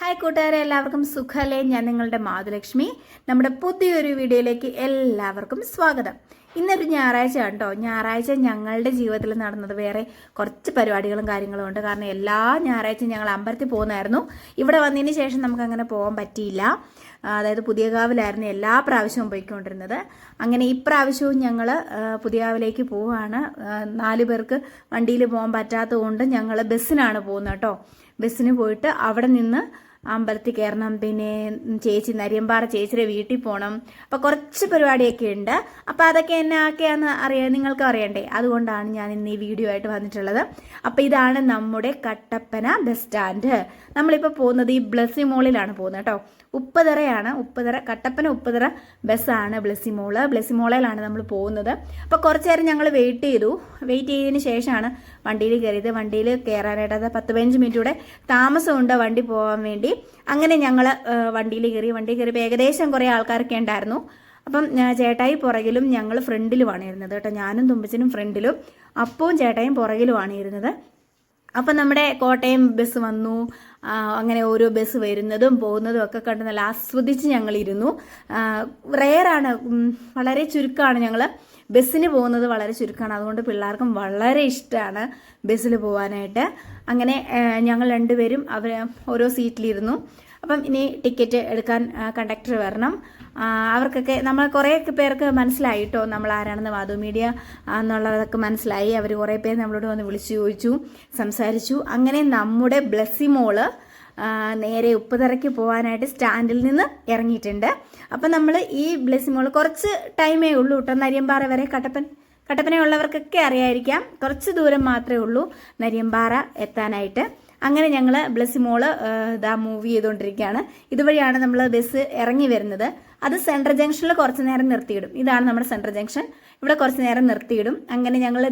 Hi കൂട്ടുകാരെ, എല്ലാവർക്കും സുഖല്ലേ? ഞാൻ നിങ്ങളുടെ മാധുലക്ഷ്മി. നമ്മുടെ പുതിയൊരു വീഡിയോയിലേക്ക് എല്ലാവർക്കും സ്വാഗതം. ഇന്നൊരു ഞായറാഴ്ച കേട്ടോ. ഞായറാഴ്ച ഞങ്ങളുടെ ജീവിതത്തിൽ നടന്നത് വേറെ കുറച്ച് പരിപാടികളും കാര്യങ്ങളും ഉണ്ട്. കാരണം എല്ലാ ഞായറാഴ്ചയും ഞങ്ങൾ അമ്പലത്തിൽ പോകുന്നായിരുന്നു. ഇവിടെ വന്നതിന് ശേഷം നമുക്ക് അങ്ങനെ പോകാൻ പറ്റിയില്ല. അതായത് പുതിയകാവിലായിരുന്നു എല്ലാ പ്രാവശ്യവും പോയിക്കൊണ്ടിരുന്നത്. അങ്ങനെ ഇപ്രാവശ്യവും ഞങ്ങൾ പുതിയകാവിലേക്ക് പോവുകയാണ്. 4 പേർക്ക് വണ്ടിയിൽ പോകാൻ പറ്റാത്തത് കൊണ്ട് ഞങ്ങൾ ബസ്സിനാണ് പോകുന്നത് കേട്ടോ. ബസ്സിന് പോയിട്ട് അവിടെ നിന്ന് അമ്പലത്തിൽ കയറണം. പിന്നെ നരിയമ്പാറ ചേച്ചിയുടെ വീട്ടിൽ പോകണം. അപ്പോൾ കുറച്ച് പരിപാടിയൊക്കെ ഉണ്ട്. അപ്പോൾ അതൊക്കെ ആക്കെയാന്ന് നിങ്ങൾക്ക് അറിയണ്ടേ. അതുകൊണ്ടാണ് ഞാൻ ഇന്ന് ഈ വീഡിയോ ആയിട്ട് വന്നിട്ടുള്ളത്. അപ്പോൾ ഇതാണ് നമ്മുടെ കട്ടപ്പന ബസ് സ്റ്റാൻഡ്. നമ്മളിപ്പോൾ പോകുന്നത് ഈ ബ്ലസ്സി മോളിലാണ് പോകുന്നത് കേട്ടോ. കട്ടപ്പന ഉപ്പുതറ ബസ്സാണ് ബ്ലസ്സി മോളിലാണ് നമ്മൾ പോകുന്നത്. അപ്പോൾ കുറച്ച് നേരം ഞങ്ങൾ വെയിറ്റ് ചെയ്തതിന് ശേഷമാണ് വണ്ടിയിൽ കയറിയത്. വണ്ടിയിൽ കയറാനായിട്ട് അത് 10-15 മിനിറ്റ് കൂടെ താമസമുണ്ട് വണ്ടി പോകാൻ വേണ്ടി. അങ്ങനെ ഞങ്ങൾ വണ്ടിയിൽ കയറിയപ്പോൾ ഏകദേശം കുറേ ആൾക്കാരൊക്കെ ഉണ്ടായിരുന്നു. അപ്പം ചേട്ടായി പുറകിലും ഞങ്ങൾ ഫ്രണ്ടിലുമാണ് ഇരുന്നത് കേട്ടോ. ഞാനും തുമ്പച്ചനും ഫ്രണ്ടിലും, അപ്പവും ചേട്ടായും പുറകിലുമാണ് ഇരുന്നത്. അപ്പം നമ്മുടെ കോട്ടയം ബസ് വന്നു. അങ്ങനെ ഓരോ ബസ് വരുന്നതും പോകുന്നതും ഒക്കെ കണ്ട് നല്ല ആസ്വദിച്ച് ഞങ്ങളിരുന്നു. റെയറാണ്, വളരെ ചുരുക്കമാണ് ഞങ്ങൾ ബസ്സിന് പോകുന്നത്, വളരെ ചുരുക്കമാണ്. അതുകൊണ്ട് പിള്ളേർക്കും വളരെ ഇഷ്ടമാണ് ബസ്സിൽ പോകാനായിട്ട്. അങ്ങനെ ഞങ്ങൾ രണ്ടുപേരും ഓരോ സീറ്റിലിരുന്നു. അപ്പം ഇനി ടിക്കറ്റ് എടുക്കാൻ കണ്ടക്ടർ വരണം. അവർക്കൊക്കെ നമ്മൾ കുറേ പേർക്ക് മനസ്സിലായി കേട്ടോ നമ്മൾ ആരാണെന്ന്, മാധു മീഡിയ എന്നുള്ളതൊക്കെ മനസ്സിലായി. അവർ കുറേ പേര് നമ്മളോട് വന്ന് വിളിച്ചു ചോദിച്ചു, സംസാരിച്ചു. അങ്ങനെ നമ്മുടെ ബ്ലസ്സി മോള് നേരെ ഉപ്പുതറയ്ക്ക് പോകാനായിട്ട് സ്റ്റാൻഡിൽ നിന്ന് ഇറങ്ങിയിട്ടുണ്ട്. അപ്പം നമ്മൾ ഈ ബ്ലസ്സി മോള് കുറച്ച് ടൈമേ ഉള്ളൂ കേട്ടോ. നരിയമ്പാറ വരെ കട്ടപ്പനയുള്ളവർക്കൊക്കെ അറിയായിരിക്കാം, കുറച്ച് ദൂരം മാത്രമേ ഉള്ളൂ നരിയമ്പാറ എത്താനായിട്ട്. അങ്ങനെ ഞങ്ങൾ ബ്ലസ്സി മോള് മൂവ് ചെയ്തുകൊണ്ടിരിക്കുകയാണ്. ഇതുവഴിയാണ് നമ്മൾ ബസ് ഇറങ്ങി വരുന്നത്. അത് സെൻട്രൽ ജംഗ്ഷനിൽ കുറച്ച് നേരം നിർത്തിയിടും. ഇതാണ് നമ്മുടെ സെൻട്രൽ ജംഗ്ഷൻ. ഇവിടെ കുറച്ച് നേരം നിർത്തിയിടും. അങ്ങനെ ഞങ്ങൾ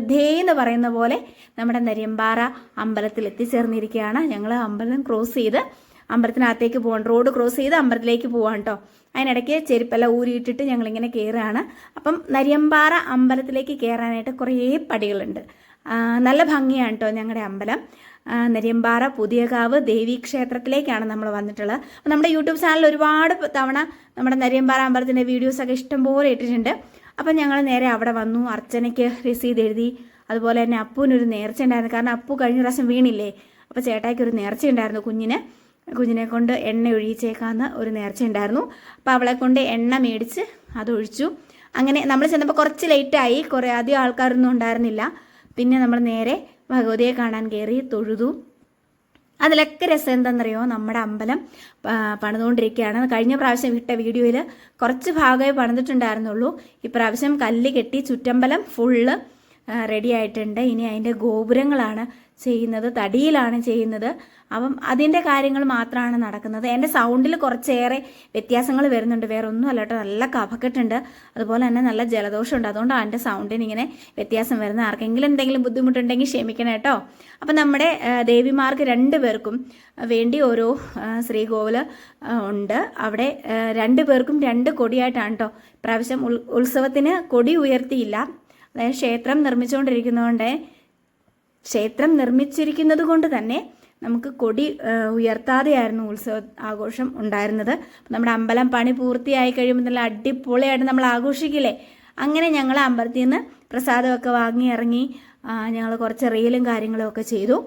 എന്ന് പറയുന്ന പോലെ നമ്മുടെ നരിയമ്പാറ അമ്പലത്തിൽ എത്തിച്ചേർന്നിരിക്കുകയാണ്. ഞങ്ങൾ അമ്പലം ക്രോസ് ചെയ്ത് അമ്പലത്തിനകത്തേക്ക് പോകാൻ, റോഡ് ക്രോസ് ചെയ്ത് അമ്പലത്തിലേക്ക് പോകാൻ കേട്ടോ. അതിനിടയ്ക്ക് ചെരുപ്പെല്ലാം ഊരിയിട്ടിട്ട് ഞങ്ങളിങ്ങനെ കയറുകയാണ്. അപ്പം നരിയമ്പാറ അമ്പലത്തിലേക്ക് കയറാനായിട്ട് കുറേ പടികളുണ്ട്. നല്ല ഭംഗിയാണ് കേട്ടോ ഞങ്ങളുടെ അമ്പലം. നരിയമ്പാറ പുതിയകാവ് ദേവീക്ഷേത്രത്തിലേക്കാണ് നമ്മൾ വന്നിട്ടുള്ളത്. അപ്പം നമ്മുടെ യൂട്യൂബ് ചാനലിൽ ഒരുപാട് തവണ നമ്മുടെ നരിയമ്പാറ അമ്പലത്തിൻ്റെ വീഡിയോസൊക്കെ ഇഷ്ടംപോലെ ഇട്ടിട്ടുണ്ട്. അപ്പം ഞങ്ങൾ നേരെ അവിടെ വന്നു. അർച്ചനയ്ക്ക് രസീത് എഴുതി. അതുപോലെ തന്നെ അപ്പൂനൊരു നേർച്ച ഉണ്ടായിരുന്നു. കാരണം അപ്പു കഴിഞ്ഞ പ്രാവശ്യം വീണില്ലേ. അപ്പോൾ ചേട്ടായിക്കൊരു നേർച്ച ഉണ്ടായിരുന്നു. കുഞ്ഞിനെ കൊണ്ട് എണ്ണ ഒഴിച്ചേക്കാന്ന് ഒരു നേർച്ച ഉണ്ടായിരുന്നു. അപ്പോൾ അവളെ കൊണ്ട് എണ്ണ മേടിച്ച് അതൊഴിച്ചു. അങ്ങനെ നമ്മൾ ചെന്നപ്പോൾ കുറച്ച് ലേറ്റായി, അധികം ആൾക്കാരൊന്നും ഉണ്ടായിരുന്നില്ല. പിന്നെ നമ്മൾ നേരെ ഭഗവതിയെ കാണാൻ കയറി, തൊഴുതു. അതിലൊക്കെ രസം എന്താണെന്നറിയോ, നമ്മുടെ അമ്പലം പണിതുകൊണ്ടിരിക്കുകയാണ്. കഴിഞ്ഞ പ്രാവശ്യം ഇട്ട വീഡിയോയിൽ കുറച്ച് ഭാഗമേ പണിതിട്ടുണ്ടായിരുന്നുള്ളൂ. ഇപ്രാവശ്യം കല്ല് കെട്ടി ചുറ്റമ്പലം ഫുള്ള് റെഡി ആയിട്ടുണ്ട്. ഇനി അതിൻ്റെ ഗോപുരങ്ങളാണ് ചെയ്യുന്നത്, തടിയിലാണ് ചെയ്യുന്നത്. അപ്പം അതിൻ്റെ കാര്യങ്ങൾ മാത്രമാണ് നടക്കുന്നത്. എൻ്റെ സൗണ്ടിൽ കുറച്ചേറെ വ്യത്യാസങ്ങൾ വരുന്നുണ്ട്, വേറെ ഒന്നും അല്ല കേട്ടോ. നല്ല കഫക്കെട്ടുണ്ട്, അതുപോലെ തന്നെ നല്ല ജലദോഷമുണ്ട്. അതുകൊണ്ടാണ് എൻ്റെ സൗണ്ടിന് ഇങ്ങനെ വ്യത്യാസം വരുന്നത്. ആർക്കെങ്കിലും എന്തെങ്കിലും ബുദ്ധിമുട്ടുണ്ടെങ്കിൽ ക്ഷമിക്കണം കേട്ടോ. അപ്പം നമ്മുടെ ദേവിമാർക്ക് 2 പേർക്കും വേണ്ടി ഓരോ ശ്രീകോവിൽ ഉണ്ട്. അവിടെ 2 പേർക്കും 2 കൊടിയായിട്ടാണ് കേട്ടോ. ഇപ്രാവശ്യം ഉത്സവത്തിന് കൊടി ഉയർത്തിയില്ല. അതായത് ക്ഷേത്രം നിർമ്മിച്ചിരിക്കുന്നത് കൊണ്ട് തന്നെ നമുക്ക് കൊടി ഉയർത്താതെയായിരുന്നു ഉത്സവ ആഘോഷം ഉണ്ടായിരുന്നത്. നമ്മുടെ അമ്പലം പണി പൂർത്തിയായി കഴിയുമ്പോൾ നല്ല അടിപൊളിയായിട്ട് നമ്മൾ ആഘോഷിക്കില്ലേ. അങ്ങനെ ഞങ്ങൾ അമ്പലത്തിൽ നിന്ന് പ്രസാദമൊക്കെ വാങ്ങി ഇറങ്ങി. ഞങ്ങൾ കുറച്ച് റീലും കാര്യങ്ങളും ഒക്കെ ചെയ്തു.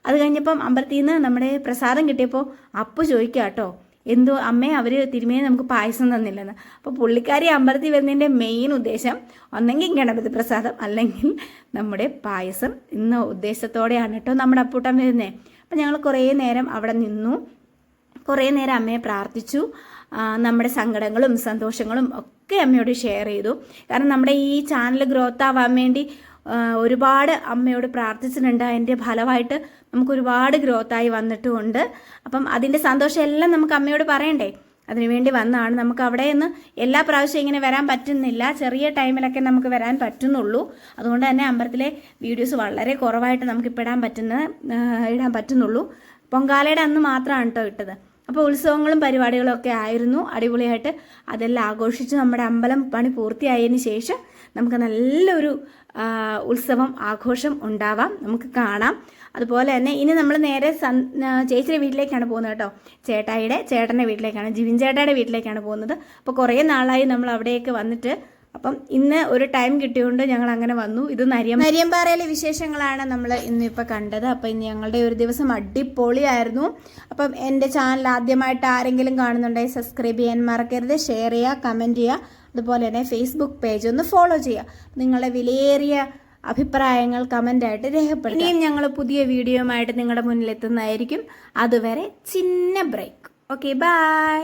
അത് കഴിഞ്ഞപ്പം അമ്പലത്തിൽ നിന്ന് നമ്മുടെ പ്രസാദം കിട്ടിയപ്പോൾ അപ്പു ചോദിക്കുക കേട്ടോ, എന്തോ അമ്മേ അവർ തിരുമേനി നമുക്ക് പായസം തന്നില്ലെന്ന്. അപ്പോൾ പുള്ളിക്കാരി അമ്പലത്തിൽ വരുന്നതിൻ്റെ മെയിൻ ഉദ്ദേശം ഒന്നെങ്കിൽ ഗണപതി പ്രസാദം അല്ലെങ്കിൽ നമ്മുടെ പായസം എന്ന ഉദ്ദേശത്തോടെയാണ് കേട്ടോ നമ്മുടെ അപ്പൂട്ടൻ വരുന്നത്. അപ്പം ഞങ്ങൾ കുറേ നേരം അവിടെ നിന്നു, കുറേ നേരം അമ്മയെ പ്രാർത്ഥിച്ചു. നമ്മുടെ സങ്കടങ്ങളും സന്തോഷങ്ങളും ഒക്കെ അമ്മയോട് ഷെയർ ചെയ്തു. കാരണം നമ്മുടെ ഈ ചാനൽ ഗ്രോത്ത് ആവാൻ വേണ്ടി ഒരുപാട് അമ്മയോട് പ്രാർത്ഥിച്ചിട്ടുണ്ട്. അതിൻ്റെ ഫലമായിട്ട് നമുക്ക് ഒരുപാട് ഗ്രോത്തായി വന്നിട്ടുമുണ്ട്. അപ്പം അതിൻ്റെ സന്തോഷം എല്ലാം നമുക്ക് അമ്മയോട് പറയണ്ടേ. അതിനുവേണ്ടി വന്നതാണ്. നമുക്ക് അവിടെ നിന്ന് എല്ലാ പ്രാവശ്യവും ഇങ്ങനെ വരാൻ പറ്റുന്നില്ല, ചെറിയ ടൈമിലൊക്കെ നമുക്ക് വരാൻ പറ്റുന്നുള്ളൂ. അതുകൊണ്ട് തന്നെ അമ്പലത്തിലെ വീഡിയോസ് വളരെ കുറവായിട്ട് നമുക്കിപ്പോൾ ഇടാൻ പറ്റുന്നുള്ളൂ. പൊങ്കാലയുടെ അന്ന് മാത്രമാണ് കേട്ടോ ഇട്ടത്. അപ്പോൾ ഉത്സവങ്ങളും പരിപാടികളും ഒക്കെ ആയിരുന്നു അടിപൊളിയായിട്ട്. അതെല്ലാം ആഘോഷിച്ച് നമ്മുടെ അമ്പലം പണി പൂർത്തിയായതിന് ശേഷം നമുക്ക് നല്ലൊരു ഉത്സവം ആഘോഷം ഉണ്ടാവാം, നമുക്ക് കാണാം. അതുപോലെ തന്നെ ഇനി നമ്മൾ നേരെ ചേച്ചിയുടെ വീട്ടിലേക്കാണ് പോകുന്നത് കേട്ടോ. ചേട്ടൻ്റെ വീട്ടിലേക്കാണ്, ജിവിൻ ചേട്ടായുടെ വീട്ടിലേക്കാണ് പോകുന്നത്. അപ്പോൾ കുറേ നാളായി നമ്മൾ അവിടേക്ക് വന്നിട്ട്. അപ്പം ഇന്ന് ഒരു ടൈം കിട്ടിയോണ്ട് ഞങ്ങൾ അങ്ങനെ വന്നു. ഇത് നരിയമ്പാറയിലെ വിശേഷങ്ങളാണ് നമ്മൾ ഇന്നിപ്പോൾ കണ്ടത്. അപ്പം ഇന്ന് ഞങ്ങളുടെ ഒരു ദിവസം അടിപൊളിയായിരുന്നു. അപ്പം എൻ്റെ ചാനൽ ആദ്യമായിട്ട് ആരെങ്കിലും കാണുന്നുണ്ടെങ്കിൽ സബ്സ്ക്രൈബ് ചെയ്യാൻ മറക്കരുത്, ഷെയർ ചെയ്യുക, കമൻറ്റ് ചെയ്യുക. അതുപോലെ തന്നെ ഫേസ്ബുക്ക് പേജ് ഒന്ന് ഫോളോ ചെയ്യുക. നിങ്ങളുടെ വിലയേറിയ അഭിപ്രായങ്ങൾ കമൻ്റായിട്ട് രേഖപ്പെടുത്തുക. ഇനിയും ഞങ്ങൾ പുതിയ വീഡിയോയുമായിട്ട് നിങ്ങളുടെ മുന്നിൽ എത്തുന്നതായിരിക്കും. അതുവരെ ചിന്ന ബ്രേക്ക്. Okay, by.